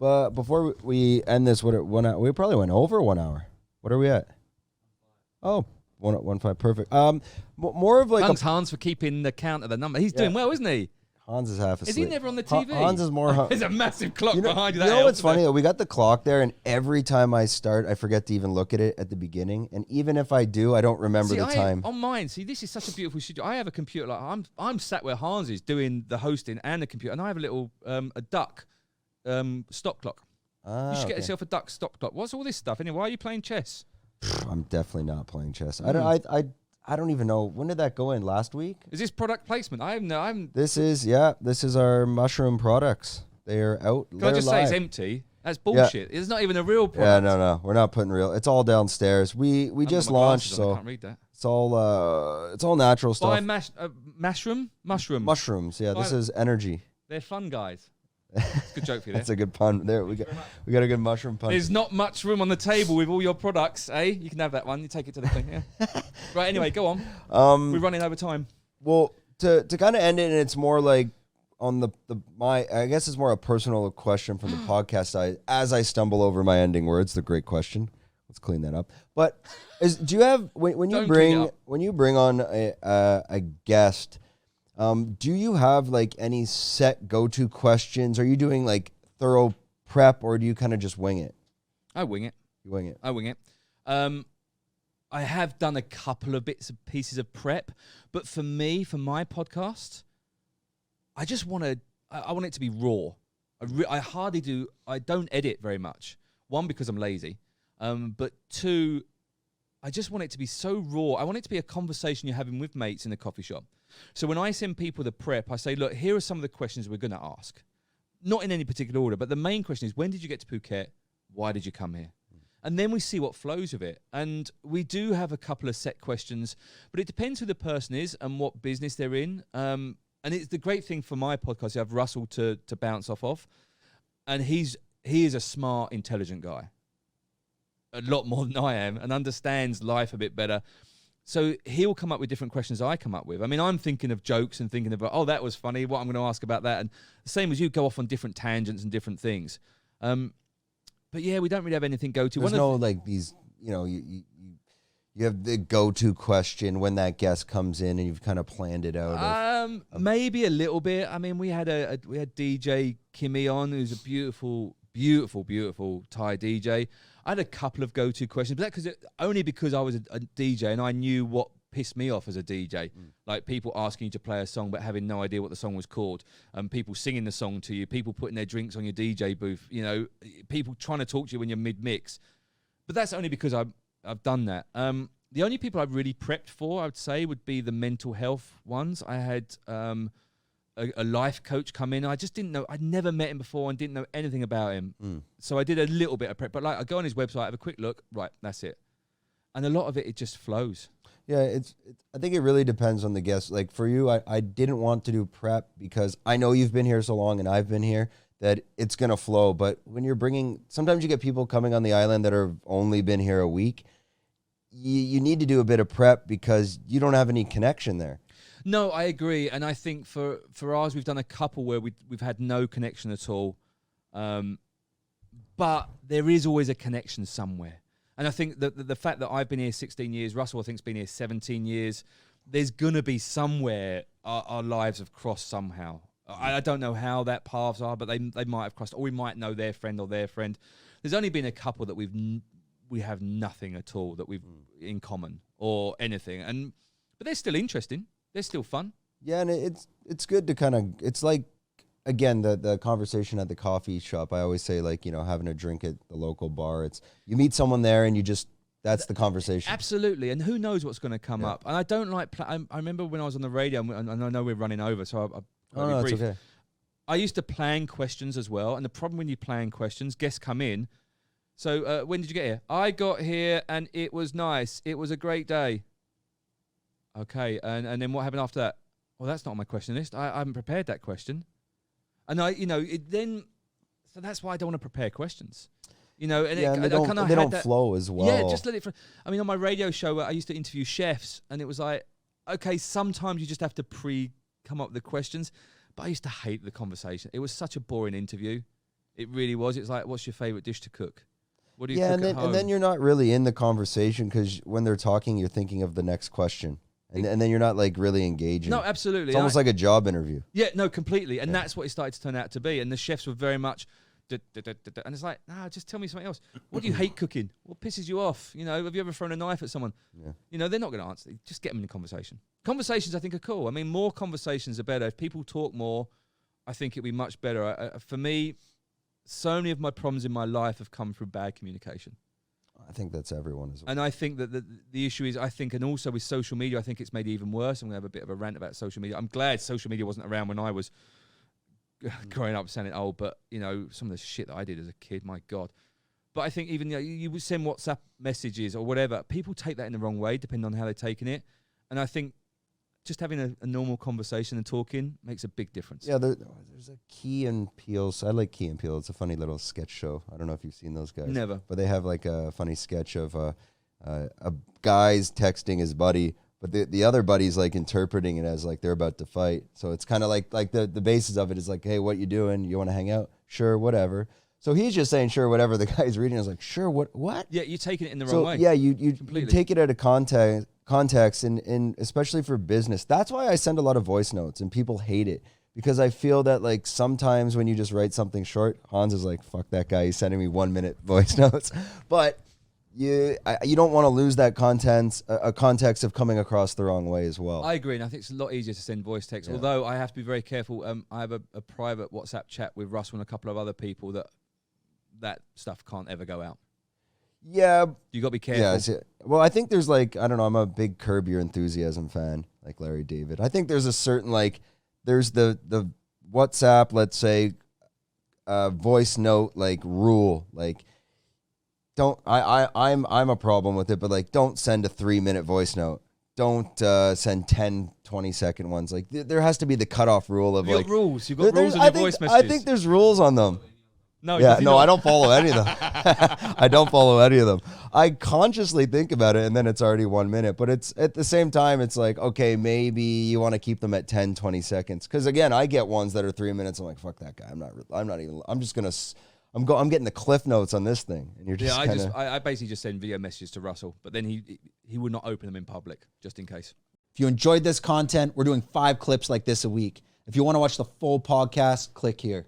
But before we end this, we probably went over 1 hour. What are we at? Oh, 1:15, perfect. More of like Thanks, Hans, for keeping the count of the number. He's doing well, isn't he? Hans is half asleep. Is he never on the TV? Hans is more. There's a massive clock behind you. You know what's funny? We got the clock there, and every time I start, I forget to even look at it at the beginning. And even if I do, I don't remember the time. On mine, this is such a beautiful studio. I have a computer like I'm sat where Hans is doing the hosting and the computer, and I have a little a duck stop clock. You should get yourself a duck stop clock. What's all this stuff anyway? Why are you playing chess? I'm definitely not playing chess. I don't even know, when did that go in? Last week? Is this product placement? This is our mushroom products. They are out. Can I just say it's empty? That's bullshit. Yeah. It's not even a real product. Yeah, no. We're not putting real. It's all downstairs. We just launched, so I can't read that. It's all natural stuff. Buy mushrooms. Mushrooms. Yeah, this is energy. They're fun guys. That's a good joke for you. That's a good pun. There we got a good mushroom pun. There's not much room on the table with all your products, eh? You can have that one. You take it to the thing. Yeah. Right. Anyway, go on. We're running over time. Well, to kind of end it, and it's more like on I guess it's more a personal question from the podcast side. As I stumble over my ending words, the great question. Let's clean that up. But do you have when you bring on a guest? Do you have like any set go-to questions? Are you doing like thorough prep, or do you kind of just wing it? I wing it. You wing it. I wing it. I have done a couple of bits and pieces of prep, but for me, for my podcast, I just want to. I want it to be raw. I hardly do. I don't edit very much. One, because I'm lazy, but two, I just want it to be so raw. I want it to be a conversation you're having with mates in a coffee shop. So when I send people the prep, I say, look, here are some of the questions we're going to ask. Not in any particular order, but the main question is, when did you get to Phuket? Why did you come here? And then we see what flows with it. And we do have a couple of set questions, but it depends who the person is and what business they're in. And it's the great thing for my podcast, you have Russell to bounce off of. And he is a smart, intelligent guy. A lot more than I am, and understands life a bit better. So he'll come up with different questions I come up with. I mean, I'm thinking of jokes and thinking about, oh, that was funny, what I'm going to ask about that. And the same as you, go off on different tangents and different things. But yeah, we don't really have anything go-to. There's no like these, you have the go-to question when that guest comes in and you've kind of planned it out. Maybe a little bit. I mean, we had DJ Kimmy on, who's a beautiful, beautiful, beautiful Thai DJ. I had a couple of go-to questions, but only because I was a DJ and I knew what pissed me off as a DJ. Like people asking you to play a song but having no idea what the song was called, people singing the song to you, people putting their drinks on your DJ booth, people trying to talk to you when you're mid-mix. But that's only because I've done that. The only people I've really prepped for, I would say, would be the mental health ones. I had a life coach come in. I just didn't know. I'd never met him before and didn't know anything about him. So I did a little bit of prep. But like, I go on his website, have a quick look. Right, that's it. And a lot of it just flows. Yeah, I think it really depends on the guest. Like for you, I didn't want to do prep because I know you've been here so long and I've been here that it's going to flow. But when you're sometimes you get people coming on the island that have only been here a week. You need to do a bit of prep because you don't have any connection there. No, I agree. And I think for ours, we've done a couple where we've had no connection at all. But there is always a connection somewhere. And I think that the fact that I've been here 16 years, Russell I think has been here 17 years, there's going to be somewhere our lives have crossed somehow. I don't know how that paths are, but they might have crossed, or we might know their friend or their friend. There's only been a couple that we have nothing at all that we've in common or anything. But they're still interesting. They're still fun. Yeah, and it's good to kind of, it's like, again, the conversation at the coffee shop. I always say, like, having a drink at the local bar. It's you meet someone there and you just, that's the conversation. Absolutely, and who knows what's going to come up. And I don't like, I remember when I was on the radio, and I know we're running over, so I'll be brief. It's okay. I used to plan questions as well, and the problem when you plan questions, guests come in. So when did you get here? I got here and it was nice. It was a great day. Okay, and then what happened after that? Well, that's not on my question list. I haven't prepared that question. And so that's why I don't want to prepare questions. And they don't flow as well. Yeah, just let it. I mean, on my radio show, I used to interview chefs, and it was like, okay, sometimes you just have to come up with the questions. But I used to hate the conversation. It was such a boring interview. It really was. It's like, what's your favorite dish to cook? What do you Yeah, cook and then at home? and then you're not really in the conversation because when they're talking, you're thinking of the next question, and then you're not like really engaging. No, absolutely. It's almost like a job interview. Yeah, no, completely. And that's what it started to turn out to be. And the chefs were very much, and it's like, nah, just tell me something else. What do you hate cooking? What pisses you off? You know, have you ever thrown a knife at someone? Yeah. You know, they're not going to answer. Just get them in the conversation. Conversations, I think, are cool. I mean, more conversations are better. If people talk more, I think it'd be much better. For me, so many of my problems in my life have come through bad communication. I think that's everyone as well. And I think that the issue is, and also with social media, I think it's made it even worse. I'm going to have a bit of a rant about social media. I'm glad social media wasn't around when I was growing up, sounding old, but, you know, some of the shit that I did as a kid, my God. But I think even, you know, you would send WhatsApp messages or whatever. People take that in the wrong way, depending on how they're taking it. And I think just having a normal conversation and talking makes a big difference. Yeah, there's a Key and Peele. I like Key and Peele. It's a funny little sketch show. I don't know if you've seen those guys. Never. But they have like a funny sketch of a guy's texting his buddy, but the other buddy's like interpreting it as like they're about to fight. So it's kind of like the basis of it is like, hey, what you doing? You want to hang out? Sure, whatever. So he's just saying sure, whatever. The guy's reading is like, sure, what? Yeah, you're taking it in the wrong way. Yeah, you take it out of context and especially for business. That's why I send a lot of voice notes and people hate it because I feel that like sometimes when you just write something short, Hans is like, fuck that guy, he's sending me 1 minute voice notes. But you don't want to lose that context of coming across the wrong way as well. I agree, and I think it's a lot easier to send voice text. Yeah. Although I have to be very careful. I have a private WhatsApp chat with Russell and a couple of other people that stuff can't ever go out. Yeah. You got to be careful. Yeah. Well, I think there's like, I don't know, I'm a big Curb Your Enthusiasm fan, like Larry David. I think there's a certain like, there's the WhatsApp, let's say, voice note like rule, like I'm a problem with it, but like don't send a 3-minute voice note. Don't send 10, 20-second ones. Like there has to be the cutoff rule of You've like got rules. You've got rules on your voice messages. I think there's rules on them. No, yeah, no, I don't follow any of them. I don't follow any of them. I consciously think about it, and then it's already 1 minute. But it's at the same time, it's like, okay, maybe you want to keep them at 10, 20 seconds. Because again, I get ones that are 3 minutes. I'm like, fuck that guy. I'm getting the cliff notes on this thing, and you're just I basically just send video messages to Russell, but then he would not open them in public just in case. If you enjoyed this content, we're doing 5 clips like this a week. If you want to watch the full podcast, click here.